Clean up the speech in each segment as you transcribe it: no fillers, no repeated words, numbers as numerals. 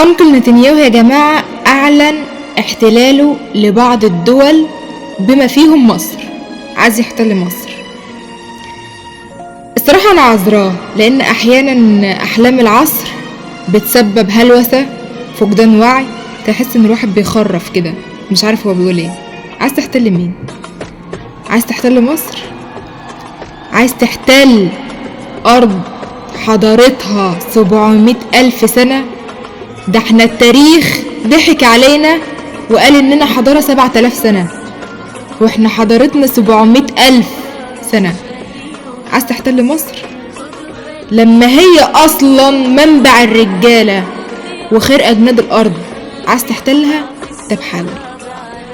أنكل نتنياهو يا جماعة أعلن احتلاله لبعض الدول بما فيهم مصر، عايز يحتل مصر. الصراحة أنا عذراه، لأن أحيانا أحلام العصر بتسبب هلوسة، فقدان وعي، تحس إن الواحد بيخرف كده مش عارف هو بيقول ايه. عايز تحتل مين؟ عايز تحتل مصر؟ عايز تحتل أرض حضارتها 700,000 سنة؟ ده احنا التاريخ ضحك علينا وقال اننا حضارة 7,000 سنة، واحنا حضارتنا 700,000 سنة. عايز تحتل مصر لما هي اصلا منبع الرجالة وخير اجناد الارض؟ عايز تحتلها؟ طب حاول،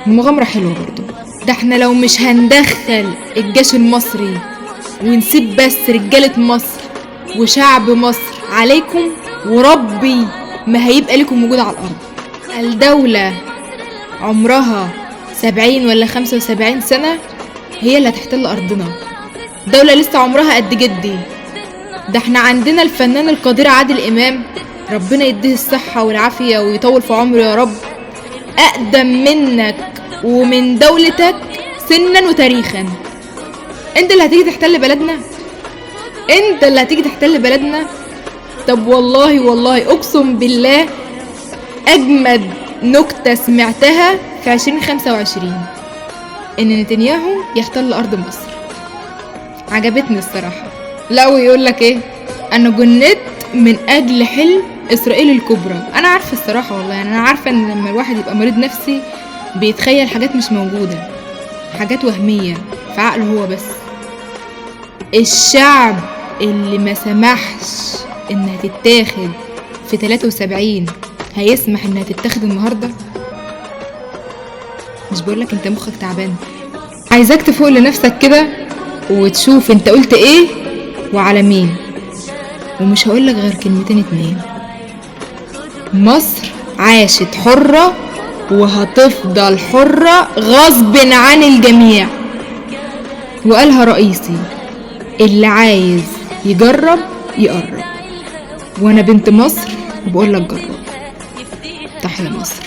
المغامرة حلوة برضو. ده احنا لو مش هندخل الجيش المصري ونسيب بس رجالة مصر وشعب مصر عليكم، وربي ما هيبقى لكم وجود على الارض. الدولة عمرها 70 ولا 75 سنة هي اللي هتحتل ارضنا. دولة لسه عمرها قد جدي. ده احنا عندنا الفنان القدير عادل امام، ربنا يديه الصحة والعافية ويطول في عمره يا رب، اقدم منك ومن دولتك سنا وتاريخا. انت اللي هتيجي تحتل بلدنا؟ انت اللي هتيجي تحتل بلدنا؟ طب والله اقسم بالله اجمد نكتة سمعتها في 2025 ان نتنياهو يحتل ارض مصر. عجبتني الصراحة. لا ويقولك ايه، انا جنت من اجل حلم اسرائيل الكبرى. انا عارفة الصراحة والله، يعني انا عارفة ان لما الواحد يبقى مريض نفسي بيتخيل حاجات مش موجودة، حاجات وهمية في عقله هو بس. الشعب اللي ما سمحش انها تتاخد في 73 هيسمح انها تتاخد النهاردة؟ مش بقولك انت مخك تعبان؟ عايزاك تفوق لنفسك كده وتشوف انت قلت ايه وعلى مين. ومش هقولك غير كلمتين اتنين: مصر عاشت حرة وهتفضل حرة غصب عن الجميع. وقالها رئيسي: اللي عايز يجرب يقرب. وانا بنت مصر وبقولك جرب. تحيا مصر.